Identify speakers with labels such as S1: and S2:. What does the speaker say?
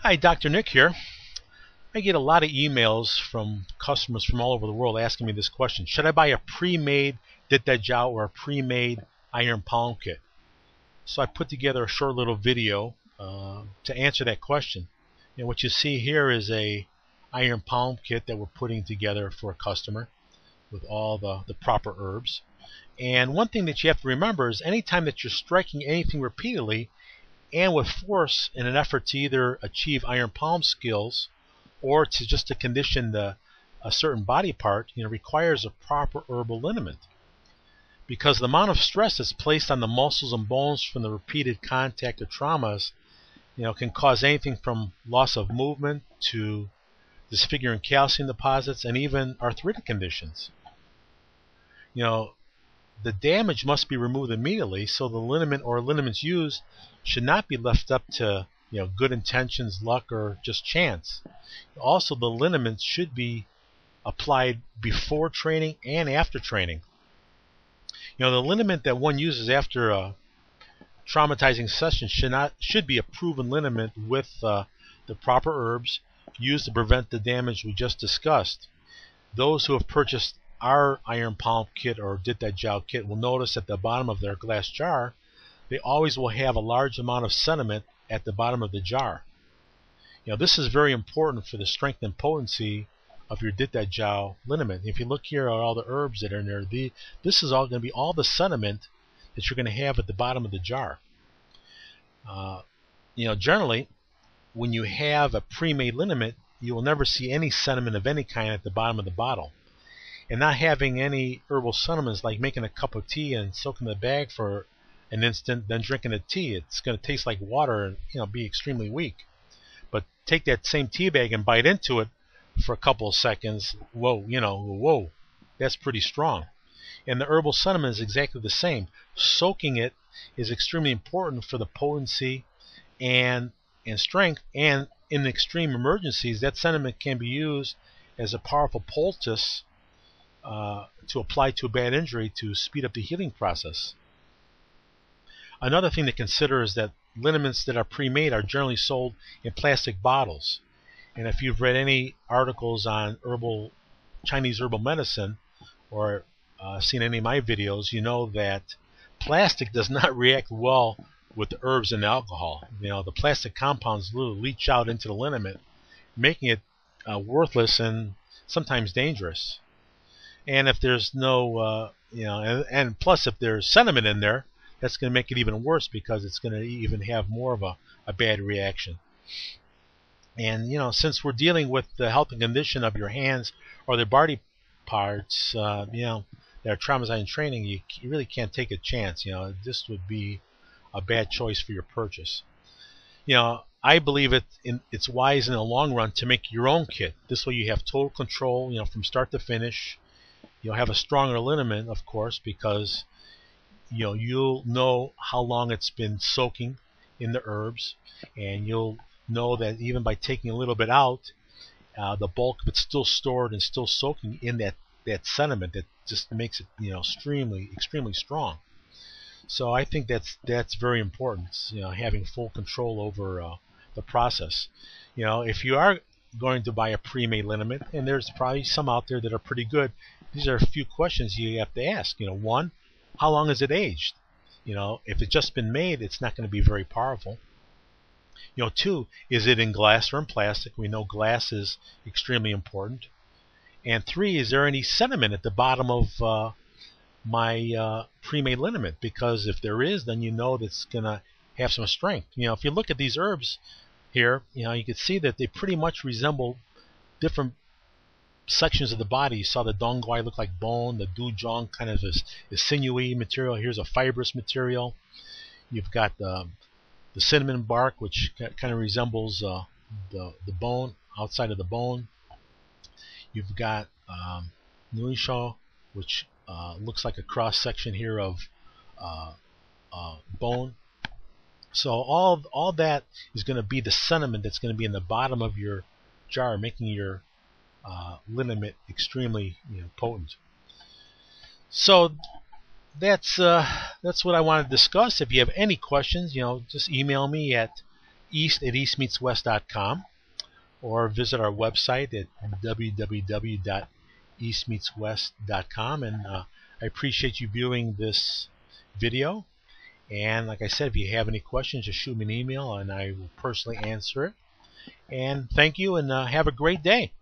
S1: Hi, Dr. Nick here. I get a lot of emails from customers from all over the world asking me this question. Should I buy a pre-made Dit Da Jow or a pre-made iron palm kit? So I put together a short little video to answer that question. And what you see here is a iron palm kit that we're putting together for a customer with all the proper herbs. And one thing that you have to remember is anytime that you're striking anything repeatedly and with force in an effort to either achieve iron palm skills or to condition a certain body part, requires a proper herbal liniment. Because the amount of stress that's placed on the muscles and bones from the repeated contact or traumas, can cause anything from loss of movement to disfiguring calcium deposits and even arthritic conditions. The damage must be removed immediately, so the liniment or liniments used should not be left up to good intentions, luck, or just chance. Also, the liniments should be applied before training and after training. The liniment that one uses after a traumatizing session should be a proven liniment with the proper herbs used to prevent the damage we just discussed. Those who have purchased our iron palm kit or Dit Da Jow kit will notice at the bottom of their glass jar they always will have a large amount of sediment at the bottom of the jar. This is very important for the strength and potency of your Dit Da Jow liniment. If you look here at all the herbs that are in there, this is all going to be all the sediment that you're going to have at the bottom of the jar. Generally, when you have a pre-made liniment, you will never see any sediment of any kind at the bottom of the bottle. And not having any herbal sediment is like making a cup of tea and soaking the bag for an instant, then drinking the tea. It's going to taste like water and be extremely weak. But take that same tea bag and bite into it for a couple of seconds. Whoa, that's pretty strong. And the herbal sediment is exactly the same. Soaking it is extremely important for the potency and strength. And in extreme emergencies, that sediment can be used as a powerful poultice to apply to a bad injury to speed up the healing process. Another thing to consider is that liniments that are pre-made are generally sold in plastic bottles. And if you've read any articles on Chinese herbal medicine or seen any of my videos, you know that plastic does not react well with the herbs and the alcohol. The plastic compounds literally leach out into the liniment, making it worthless and sometimes dangerous. And if there's no, and plus if there's sediment in there, that's going to make it even worse because it's going to even have more of a bad reaction. And, since we're dealing with the health and condition of your hands or their body parts, that are traumatized in training, you really can't take a chance. This would be a bad choice for your purchase. I believe it's wise in the long run to make your own kit. This way you have total control, from start to finish. You'll have a stronger liniment, of course, because you'll know how long it's been soaking in the herbs, and you'll know that even by taking a little bit out, the bulk of it's still stored and still soaking in that sediment that just makes it extremely strong. So I think that's very important, having full control over the process. If you are going to buy a pre-made liniment, and there's probably some out there that are pretty good, these are a few questions you have to ask. One, how long is it aged? If it's just been made, it's not going to be very powerful. Two, is it in glass or in plastic? We know glass is extremely important. And three, is there any sediment at the bottom of my pre-made liniment? Because if there is, then that's going to have some strength. If you look at these herbs here, you can see that they pretty much resemble different sections of the body. You saw the dongguai look like bone, the dujong kind of is sinewy material. Here's a fibrous material. You've got the cinnamon bark, which kind of resembles the bone, outside of the bone. You've got nuisho, which looks like a cross section here of bone. So all that is going to be the sediment that's going to be in the bottom of your jar, making your liniment extremely potent. So that's what I want to discuss. If you have any questions, just email me at east@eastmeetswest.com, or visit our website at www.eastmeetswest.com. And I appreciate you viewing this video. And like I said, if you have any questions, just shoot me an email and I will personally answer it. And thank you, and have a great day.